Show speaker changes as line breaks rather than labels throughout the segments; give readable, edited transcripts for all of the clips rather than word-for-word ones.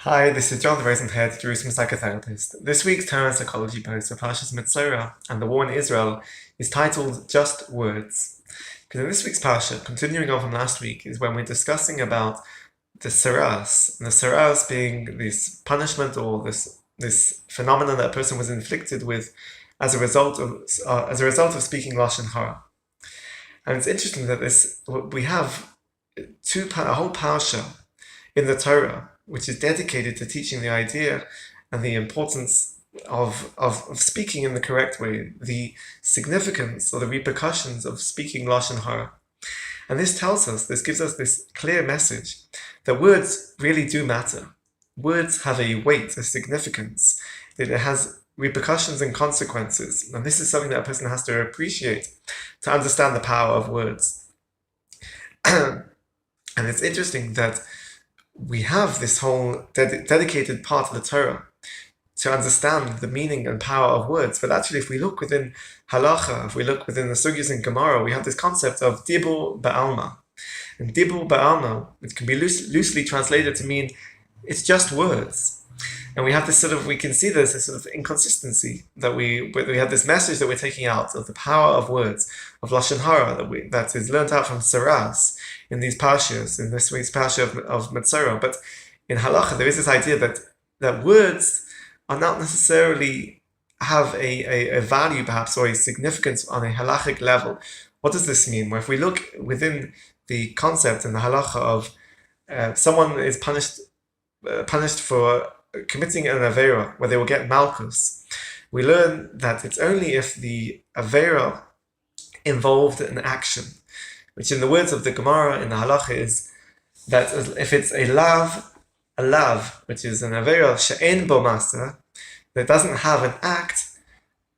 Hi, this is John, the Rosenhead, Jerusalem psychotherapist. This week's Torah and Psychology post for Parshas Metzora and the war in Israel is titled Just Words. Because in this week's Parsha, continuing on from last week, is when we're discussing about the saras, and the saras being this punishment or this phenomenon that a person was inflicted with as a result of speaking lashon hara. And it's interesting that we have a whole parsha in the Torah which is dedicated to teaching the idea and the importance of speaking in the correct way, the significance or the repercussions of speaking lashon hara. And this gives us this clear message that words really do matter. Words have a weight, a significance, that it has repercussions and consequences. And this is something that a person has to appreciate to understand the power of words. And it's interesting that we have this whole dedicated part of the Torah to understand the meaning and power of words. But actually, if we look within halacha, if we look within the sugyas in Gemara, we have this concept of dibur ba'alma. And dibur ba'alma, it can be loosely translated to mean it's just words. And we have this we can see there's this sort of inconsistency that we have this message that we're taking out of the power of words, of lashon hara that is learned out from saras in these parshas, in this week's parsha of Metzora. But in halacha, there is this idea that words are not necessarily have a value, perhaps, or a significance on a halachic level. What does this mean? Well, if we look within the concept and the halacha of someone is punished for committing an avera where they will get malchus, we learn that it's only if the avera involved an action, which in the words of the Gemara in the halacha is that if it's a lav, which is an avera she'en bo masa, that doesn't have an act,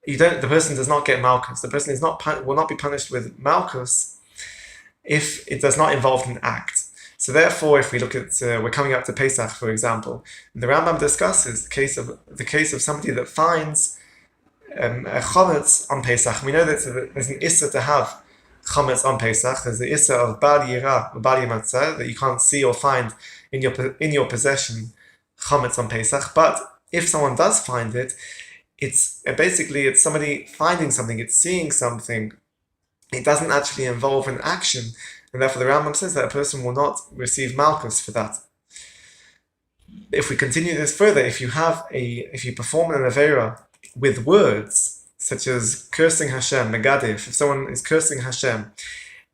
the person does not get malchus. The person will not be punished with malchus if it does not involve an act. So therefore, if we look at, we're coming up to Pesach, for example, the Rambam discusses the case of somebody that finds a chometz on Pesach. We know that there's an issa to have chometz on Pesach. There's the issa of bal yira, bal yimatzah, that you can't see or find in your possession chometz on Pesach. But if someone does find it, it's somebody finding something, it's seeing something. It doesn't actually involve an action. And therefore the Rambam says that a person will not receive malchus for that. If we continue this further, if you perform an avera with words, such as cursing Hashem, megadif, if someone is cursing Hashem,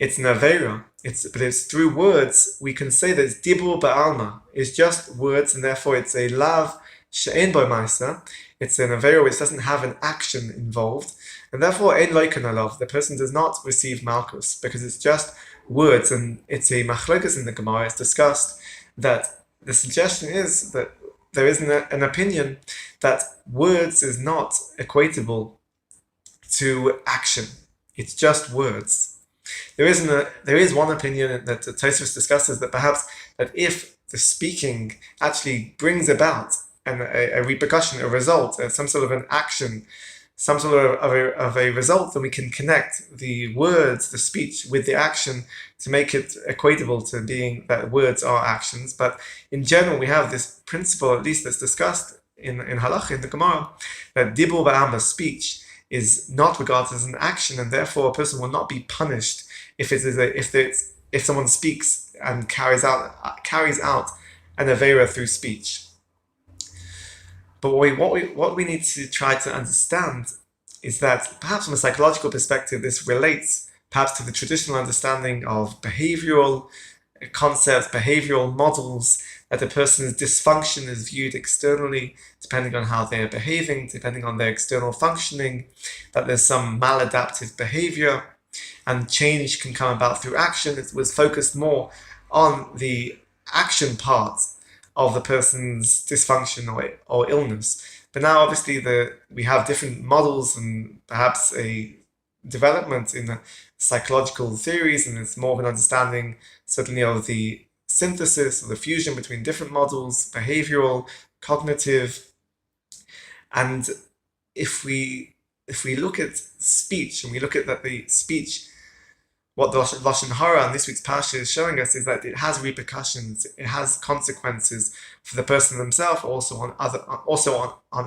it's an avera, but it's through words, we can say that it's dibur ba'alma, it's just words, and therefore it's a lav she'en bo ma'asa, it's an avera which doesn't have an action involved, and therefore ein loiken alav, the person does not receive malchus, because it's just words. And it's a machlokas in the Gemara. It's discussed that the suggestion is that there is an opinion that words is not equatable to action. It's just words. There is one opinion that Tosfos discusses that perhaps that if the speaking actually brings about a repercussion, a result, some sort of an action, some sort of a result, then we can connect the words, the speech, with the action to make it equatable to being that words are actions. But in general, we have this principle, at least that's discussed in halacha, in the Gemara, that dibur ba'alma, speech, is not regarded as an action, and therefore a person will not be punished if someone speaks and carries out an avera through speech. But what we need to try to understand is that perhaps from a psychological perspective, this relates perhaps to the traditional understanding of behavioral concepts, behavioral models, that a person's dysfunction is viewed externally, depending on how they are behaving, depending on their external functioning, that there's some maladaptive behavior, and change can come about through action. It was focused more on the action part of the person's dysfunction or illness. But now obviously we have different models and perhaps a development in the psychological theories, and it's more of an understanding certainly of the synthesis or the fusion between different models, behavioral, cognitive. And if we look at speech and we look at that the speech what the Lashon Hara in this week's Parsha is showing us is that it has repercussions, it has consequences for the person themselves, also on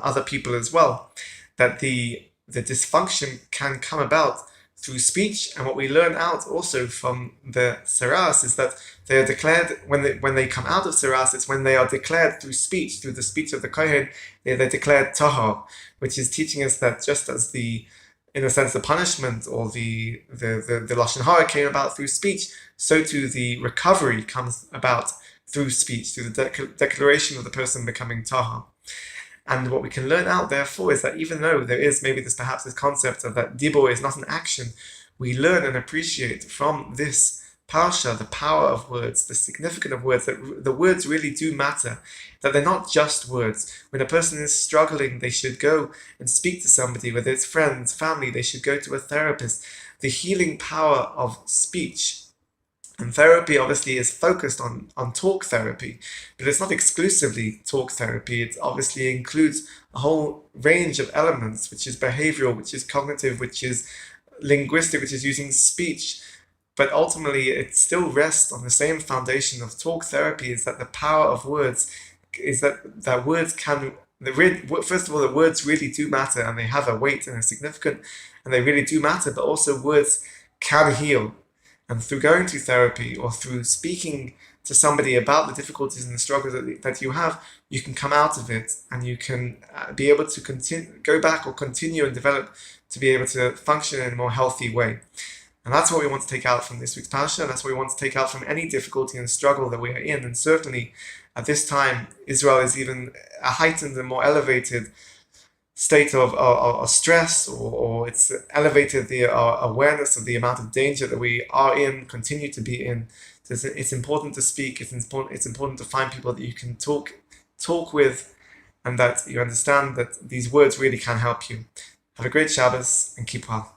other people as well. That the dysfunction can come about through speech, and what we learn out also from the Saras is that they are declared when they come out of Saras. It's when they are declared through speech, through the speech of the Kohen. They're declared tahor, which is teaching us that just as in a sense, the punishment or the Lashon Hara came about through speech, so too the recovery comes about through speech, through the declaration of the person becoming tahor. And what we can learn out, therefore, is that even though there is maybe this concept of that dibur is not an action, we learn and appreciate from this parsha the power of words, the significance of words, that the words really do matter, that they're not just words. When a person is struggling, they should go and speak to somebody, whether it's friends, family, they should go to a therapist. The healing power of speech. And therapy obviously is focused on talk therapy, but it's not exclusively talk therapy. It obviously includes a whole range of elements, which is behavioral, which is cognitive, which is linguistic, which is using speech. But ultimately, it still rests on the same foundation of talk therapy, is that the power of words is that words can, first of all, the words really do matter, and they have a weight and a significance, and they really do matter, but also words can heal. And through going to therapy or through speaking to somebody about the difficulties and the struggles that you have, you can come out of it, and you can be able to go back or continue and develop to be able to function in a more healthy way. And that's what we want to take out from this week's Parsha, and that's what we want to take out from any difficulty and struggle that we are in. And certainly at this time, Israel is even a heightened and more elevated state of stress, or it's elevated the awareness of the amount of danger that we are in, continue to be in. So it's important to speak, it's important to find people that you can talk with, and that you understand that these words really can help you. Have a great Shabbos and keep well.